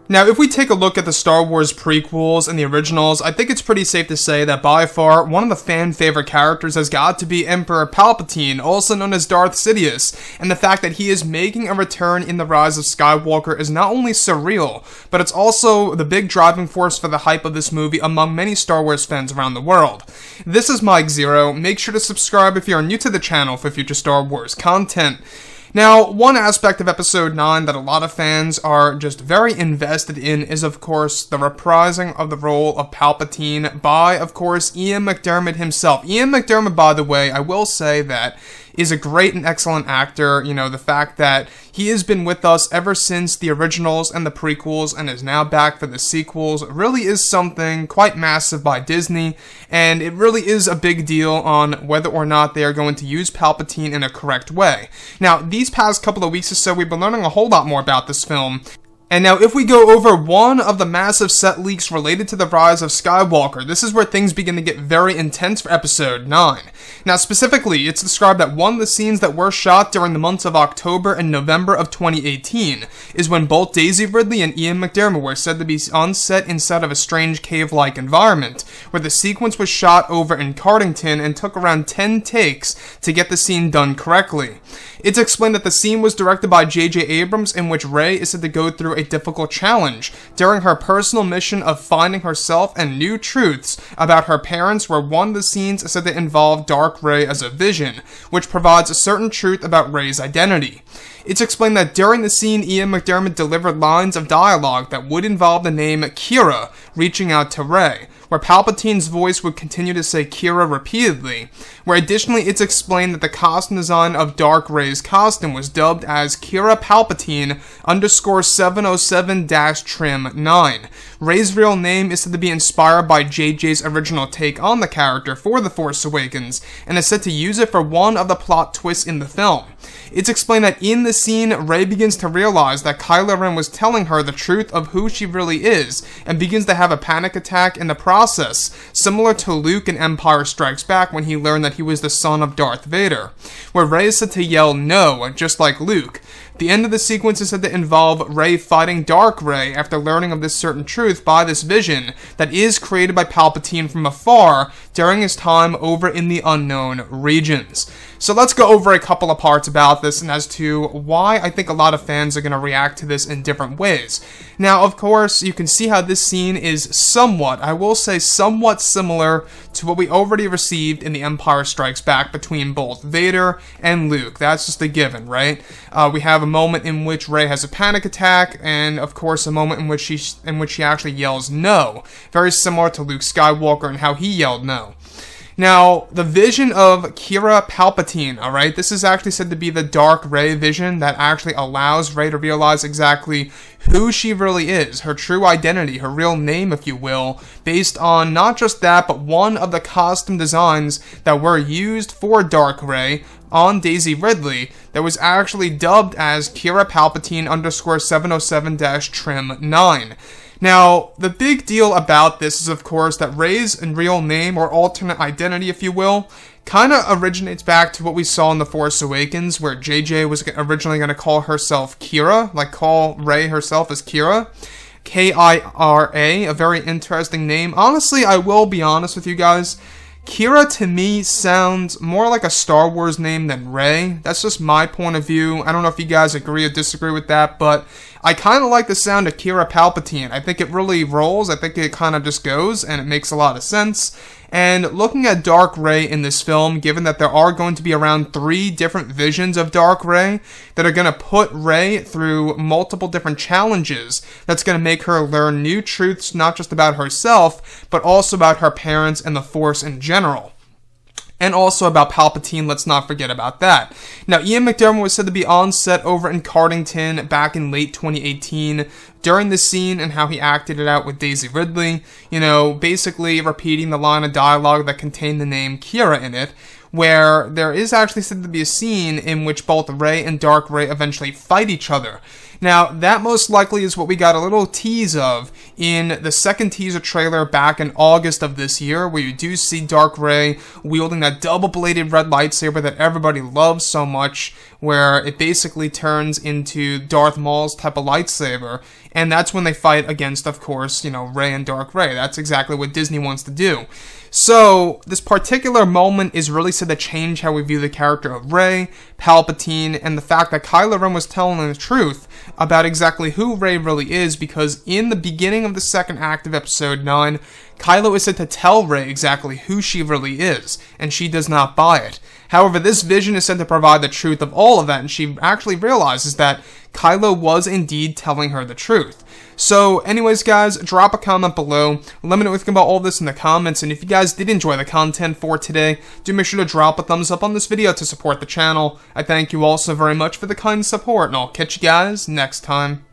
Now, if we take a look at the Star Wars prequels and the originals, I think it's pretty safe to say that by far, one of the fan-favorite characters has got to be Emperor Palpatine, also known as Darth Sidious, and the fact that he is making a return in The Rise of Skywalker is not only surreal, but it's also the big driving force for the hype of this movie among many Star Wars fans around the world. This is Mike Zero. Make sure to subscribe if you are new to the channel for future Star Wars content. Now, one aspect of Episode 9 that a lot of fans are just very invested in is, of course, the reprising of the role of Palpatine by, of course, Ian McDiarmid himself. Ian McDiarmid, by the way, I will say that is a great and excellent actor. You know, the fact that he has been with us ever since the originals and the prequels and is now back for the sequels really is something quite massive by Disney, and it really is a big deal on whether or not they are going to use Palpatine in a correct way. Now, these past couple of weeks or so, we've been learning a whole lot more about this film. And now, if we go over one of the massive set leaks related to The Rise of Skywalker, this is where things begin to get very intense for Episode 9. Now, specifically, it's described that one of the scenes that were shot during the months of October and November of 2018 is when both Daisy Ridley and Ian McDiarmid were said to be on set inside of a strange cave-like environment, where the sequence was shot over in Cardington and took around 10 takes to get the scene done correctly. It's explained that the scene was directed by J.J. Abrams, in which Rey is said to go through a difficult challenge during her personal mission of finding herself and new truths about her parents, where one of the scenes is said to involve Dark Rey as a vision, which provides a certain truth about Rey's identity. It's explained that during the scene, Ian McDiarmid delivered lines of dialogue that would involve the name Kira reaching out to Rey, where Palpatine's voice would continue to say Kira repeatedly, where additionally it's explained that the costume design of Dark Rey's costume was dubbed as Kira Palpatine _707-Trim9. Rey's real name is said to be inspired by JJ's original take on the character for The Force Awakens, and is said to use it for one of the plot twists in the film. It's explained that in the scene, Rey begins to realize that Kylo Ren was telling her the truth of who she really is, and begins to have a panic attack in the process, similar to Luke in Empire Strikes Back when he learned that he was the son of Darth Vader, where Rey is said to yell no, just like Luke. The end of the sequence is said to involve Rey fighting Dark Rey after learning of this certain truth by this vision that is created by Palpatine from afar during his time over in the unknown regions. So let's go over a couple of parts about this and as to why I think a lot of fans are going to react to this in different ways. Now, of course, you can see how this scene is somewhat, I will say somewhat similar to what we already received in The Empire Strikes Back between both Vader and Luke. That's just a given, right? We have a moment in which Rey has a panic attack, and of course a moment in which she actually yells no. Very similar to Luke Skywalker and how he yelled no. Now, the vision of Kira Palpatine, alright, this is actually said to be the Dark Rey vision that actually allows Rey to realize exactly who she really is, her true identity, her real name, if you will, based on not just that, but one of the costume designs that were used for Dark Rey on Daisy Ridley that was actually dubbed as Kira Palpatine _707-Trim9. Now, the big deal about this is, of course, that Rey's real name, or alternate identity, if you will, kind of originates back to what we saw in The Force Awakens, where JJ was originally going to call herself Kira, like call Rey herself as Kira. Kira, a very interesting name. Honestly, I will be honest with you guys, Kira to me sounds more like a Star Wars name than Rey. That's just my point of view. I don't know if you guys agree or disagree with that, but I kind of like the sound of Kira Palpatine. I think it really rolls. I think it kind of just goes, and it makes a lot of sense. And looking at Dark Rey in this film, given that there are going to be around 3 different visions of Dark Rey that are going to put Rey through multiple different challenges, that's going to make her learn new truths, not just about herself, but also about her parents and the Force in general. And also about Palpatine, let's not forget about that. Now, Ian McDiarmid was said to be on set over in Cardington back in late 2018 during the scene and how he acted it out with Daisy Ridley, you know, basically repeating the line of dialogue that contained the name Kira in it, where there is actually said to be a scene in which both Rey and Dark Rey eventually fight each other. Now, that most likely is what we got a little tease of in the second teaser trailer back in August of this year, where you do see Dark Rey wielding that double-bladed red lightsaber that everybody loves so much, where it basically turns into Darth Maul's type of lightsaber, and that's when they fight against, of course, Rey and Dark Rey. That's exactly what Disney wants to do. So, this particular moment is really said to change how we view the character of Rey, Palpatine, and the fact that Kylo Ren was telling the truth about exactly who Rey really is, because in the beginning of the second act of Episode 9, Kylo is said to tell Rey exactly who she really is, and she does not buy it. However, this vision is said to provide the truth of all of that, and she actually realizes that Kylo was indeed telling her the truth. So, anyways, guys, drop a comment below. Let me know what you think about all this in the comments, and if you guys did enjoy the content for today, do make sure to drop a thumbs up on this video to support the channel. I thank you all so very much for the kind support, and I'll catch you guys next time.